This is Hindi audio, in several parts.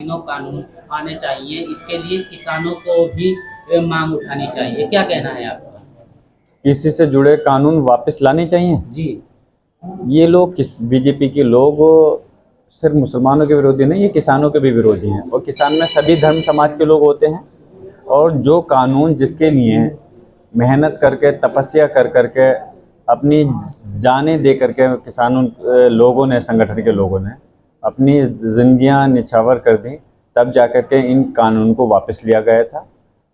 तीनों कानून आने चाहिए, इसके लिए किसानों को भी मांग उठानी चाहिए। क्या कहना है आपका? किसी से जुड़े कानून वापस लाने चाहिए जी। ये लोग किस बीजेपी के लोग सिर्फ मुसलमानों के विरोधी नहीं, ये किसानों के भी विरोधी हैं। और किसान में सभी धर्म समाज के लोग होते हैं। और जो कानून जिसके लिए मेहनत करके तपस्या कर करके अपनी जानें दे करके किसानों लोगों ने, संगठन के लोगों ने अपनी जिंदगियां निछावर कर दी, तब जाकर के इन कानून को वापस लिया गया था।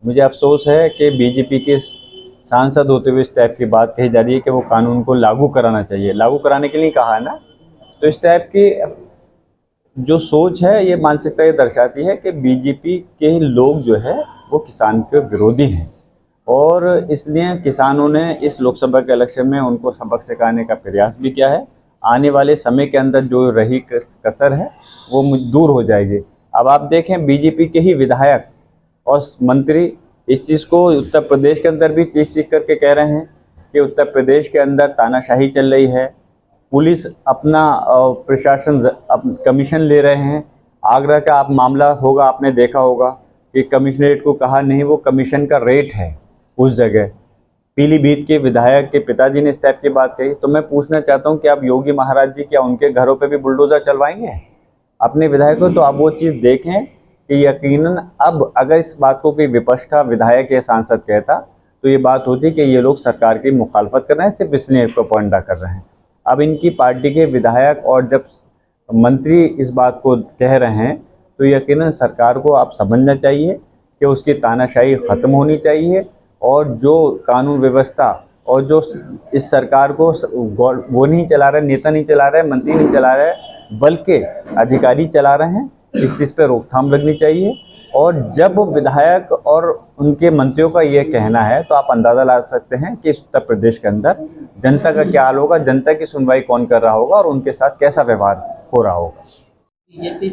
मुझे अफसोस है कि बीजेपी के सांसद होते हुए इस टाइप की बात कही जा रही है कि वो कानून को लागू कराना चाहिए। लागू कराने के लिए कहा है ना, तो इस टाइप की जो सोच है, ये मानसिकता ये दर्शाती है कि बीजेपी के लोग जो है वो किसान के विरोधी हैं। और इसलिए किसानों ने इस लोकसभा के इलेक्शन में उनको सबक सिखाने का प्रयास भी किया है। आने वाले समय के अंदर जो रही कसर है वो दूर हो जाएगी। अब आप देखें, बीजेपी के ही विधायक और मंत्री इस चीज़ को उत्तर प्रदेश के अंदर भी चीख चीख करके कह रहे हैं कि उत्तर प्रदेश के अंदर तानाशाही चल रही है, पुलिस अपना प्रशासन कमीशन ले रहे हैं। आगरा का आप मामला होगा, आपने देखा होगा कि कमिश्नरेट को कहा नहीं, वो कमीशन का रेट है उस जगह। पीलीभीत के विधायक के पिताजी ने इस टाइप की बात कही। तो मैं पूछना चाहता हूं कि आप योगी महाराज जी क्या उनके घरों पे भी बुलडोजर चलवाएंगे अपने विधायकों? तो आप वो चीज़ देखें कि यकीनन अब अगर इस बात को कोई विपक्ष का विधायक या सांसद कहता तो ये बात होती कि ये लोग सरकार की मुखालफत कर रहे हैं, सिर्फ इसलिए प्रोपेगेंडा कर रहे हैं। अब इनकी पार्टी के विधायक और जब मंत्री इस बात को कह रहे हैं तो यकीनन सरकार को आप समझना चाहिए कि उसकी तानाशाही ख़त्म होनी चाहिए। और जो कानून व्यवस्था और जो इस सरकार को वो नहीं चला रहे, नेता नहीं चला रहे, मंत्री नहीं चला रहे, बल्कि अधिकारी चला रहे हैं, इस चीज़ पर रोकथाम लगनी चाहिए। और जब विधायक और उनके मंत्रियों का ये कहना है तो आप अंदाज़ा ला सकते हैं कि उत्तर प्रदेश के अंदर जनता का क्या हाल होगा, जनता की सुनवाई कौन कर रहा होगा और उनके साथ कैसा व्यवहार हो रहा होगा। बीजेपी